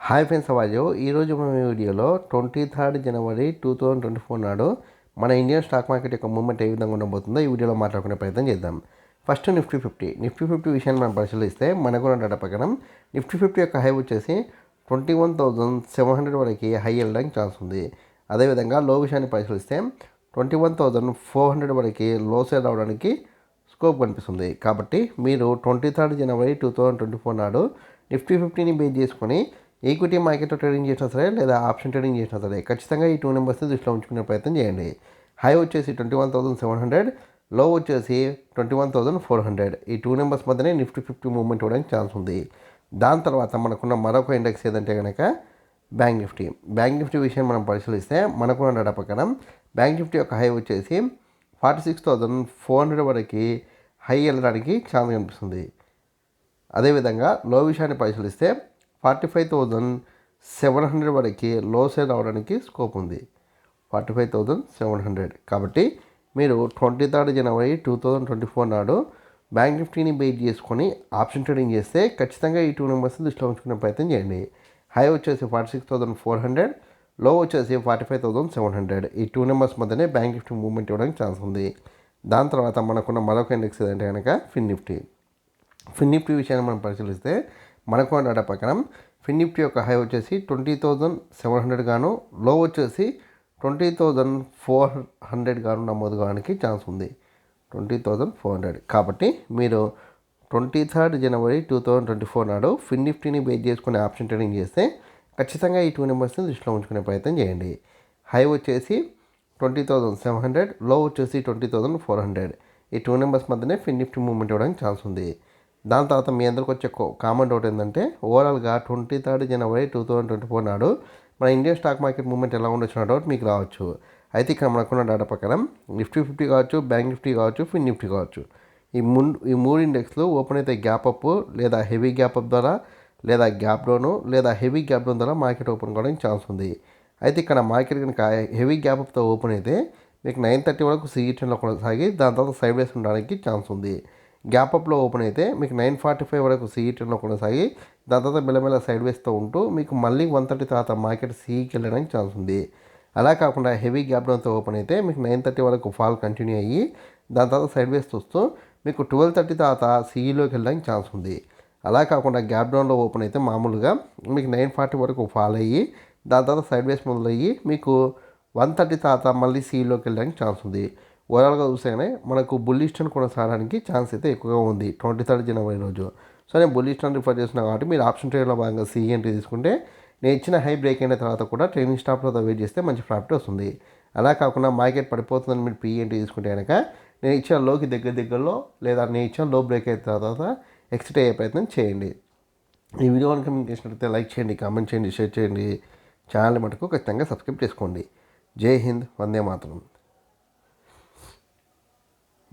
Hi friends, అవాజు ఈరోజు మన వీడియోలో 23 జనవరి 2024 నాడు మన ఇండియన్ స్టాక్ మార్కెట్ యొక్క మూవ్మెంట్ ఏ విధంగా ఉండబోతుందో ఈ వీడియోలో మాట్లాడుకునే ప్రయత్నం చేద్దాం. ఫస్ట్ నిఫ్టీ 50 విషయాన్ని మనం పరిశీలిస్తే మనకున్న డేటా ప్రకారం నిఫ్టీ 50 యొక్క హై వచ్చేసి 21,700 వరకు హై వెళ్ళడానికి ఛాన్స్ ఉంది. అదేవిధంగా లో విషయాన్ని పరిశీలిస్తే 21,400 వరకు లో సేల్ రావడానికి స్కోప్ కనిపిస్తుంది. కాబట్టి మీరు 23 జనవరి 2024 నాడు నిఫ్టీ 50ని బేస్ చేసుకొని ఈక్విటీ మార్కెట్లో ట్రేడింగ్ చేసినా సరే లేదా ఆప్షన్ ట్రేడింగ్ చేసినా సరే ఖచ్చితంగా ఈ 2 నెంబర్స్ని దృష్టిలో ఉంచుకునే ప్రయత్నం చేయండి. హై వచ్చేసి 21,700, లో వచ్చేసి 21,400. ఈ 2 నెంబర్స్ మధ్యనే నిఫ్టీ 50 మూవ్మెంట్ ఇవ్వడానికి ఛాన్స్ ఉంది. దాని తర్వాత మనకున్న మరొక ఇండెక్స్ ఏదంటే కనుక బ్యాంక్ నిఫ్టీ విషయం మనం పరిశీలిస్తే మనకున్న డేటా ప్రకారం బ్యాంక్ నిఫ్టీ యొక్క హై వచ్చేసి 46,400 వరకు హై వెళ్ళడానికి ఛాన్స్ కనిపిస్తుంది. అదేవిధంగా లో విషయాన్ని పరిశీలిస్తే 45,700 వరకు లో సేల్ అవడానికి స్కోప్ ఉంది. 45,700. కాబట్టి మీరు 23 జనవరి 2024 నాడు బ్యాంక్ నిఫ్టీని బేస్ చేసుకొని ఆప్షన్ ట్రేడింగ్ చేస్తే ఖచ్చితంగా ఈ 2 నెంబర్స్ దృష్టిలో ఉంచుకునే ప్రయత్నం చేయండి. హై వచ్చేసి 46,400, లో వచ్చేసి 45,700. ఈ 2 నెంబర్స్ మధ్యనే బ్యాంక్ నిఫ్టీ మూవ్మెంట్ ఇవ్వడానికి ఛాన్స్ ఉంది. దాని తర్వాత మనకున్న మరొక ఇండెక్స్ ఏదంటే కనుక ఫిన్ నిఫ్టీ విషయాన్ని మనం పరిశీలిస్తే మనకు డేటా ప్రకారం ఫిన్ నిఫ్టీ యొక్క హై వచ్చేసి 20,700 గాను, లో వచ్చేసి 20,400 గాను నమోదు కావడానికి ఛాన్స్ ఉంది. 20,400. కాబట్టి మీరు 23 జనవరి 2024 నాడు ఫిన్ నిఫ్టీని బేస్ చేసుకుని ఆప్షన్ ట్రేడింగ్ చేస్తే ఖచ్చితంగా ఈ 2 నెంబర్స్ని దృష్టిలో ఉంచుకునే ప్రయత్నం చేయండి. హై వచ్చేసి 20,700, లో వచ్చేసి 20,400. ఈ 2 నెంబర్స్ మధ్యనే ఫిన్ నిఫ్టీ మూవ్మెంట్ ఇవ్వడానికి ఛాన్స్ ఉంది. దాని తర్వాత మీ అందరికి వచ్చే కామెంట్ ఒకటి ఏంటంటే ఓవరాల్గా 23 జనవరి 2024 నాడు మన ఇండియన్ స్టాక్ మార్కెట్ మూవ్మెంట్ ఎలా ఉండొచ్చు డౌట్ మీకు రావచ్చు. అయితే ఇక్కడ మనకున్న డేటా ప్రకారం నిఫ్టీ 50 కావచ్చు, బ్యాంక్ నిఫ్టీ కావచ్చు, ఫిన్ నిఫ్టీ కావచ్చు, ఈ మూడు ఇండెక్స్లు ఓపెన్ అయితే గ్యాప్ అప్ లేదా హెవీ గ్యాప్ అప్ ద్వారా లేదా గ్యాప్ డౌన్ లేదా హెవీ గ్యాప్ డౌన్ ద్వారా మార్కెట్ ఓపెన్ కావడానికి ఛాన్స్ ఉంది. అయితే ఇక్కడ మార్కెట్ కనుక హెవీ గ్యాప్ అప్తో ఓపెన్ అయితే మీకు 9:30 వరకు సిఈటీలో కొనసాగి దాని తర్వాత సైడ్ వేస్ ఉండడానికి ఛాన్స్ ఉంది. గ్యాప్ అప్లో ఓపెన్ అయితే మీకు 9:45 వరకు సిఈటీలో కొనసాగి దాని తర్వాత మెల్లమెల్ల సైడ్ వేస్తో ఉంటూ మీకు మళ్ళీ 1:30 తర్వాత మార్కెట్ సిఈకి వెళ్ళడానికి ఛాన్స్ ఉంది. అలా కాకుండా హెవీ గ్యాప్ డౌన్తో ఓపెన్ అయితే మీకు 9:30 వరకు ఫాల్ కంటిన్యూ అయ్యి దాని తర్వాత సైడ్ వేస్ వస్తూ మీకు 12:30 తర్వాత సిఈలోకి వెళ్ళడానికి ఛాన్స్ ఉంది. అలా కాకుండా గ్యాప్ డౌన్లో ఓపెన్ అయితే మామూలుగా మీకు 9:40 వరకు ఫాల్ అయ్యి దాని తర్వాత సైడ్ వేస్ మొదలయ్యి మీకు 1:30 తర్వాత మళ్ళీ సిఈలోకి వెళ్ళడానికి ఛాన్స్ ఉంది. ఓవరాల్గా చూస్తేనే మనకు బుల్లిష్ ట్రెండ్ కొనసాగడానికి ఛాన్స్ అయితే ఎక్కువగా ఉంది 23 జనవరి రోజు. సో నేను బుల్లిష్ ట్రెండ్ రిఫర్ చేస్తున్నాను కాబట్టి మీరు ఆప్షన్ ట్రేడ్లో భాగంగా సిఈఎంటీ తీసుకుంటే నేను ఇచ్చిన హై బ్రేక్ అయిన తర్వాత కూడా ట్రైనింగ్ స్టాప్లో వెయిట్ చేస్తే మంచి ప్రాఫిట్ వస్తుంది. అలా కాకుండా మార్కెట్ పడిపోతుందని మీరు పిఈఎంటీ తీసుకుంటే కనుక నేను ఇచ్చిన లోకి దగ్గరలో లేదా నేను ఇచ్చిన లో బ్రేక్ అయిన తర్వాత ఎక్సిట్ అయ్యే ప్రయత్నం చేయండి. ఈ వీడియో కనుక మీకు నచ్చినట్లయితే లైక్ చేయండి, కామెంట్ చేయండి, షేర్ చేయండి. ఛానల్ మటుకు ఖచ్చితంగా సబ్స్క్రైబ్ చేసుకోండి. జై హింద్, వందే మాతరం.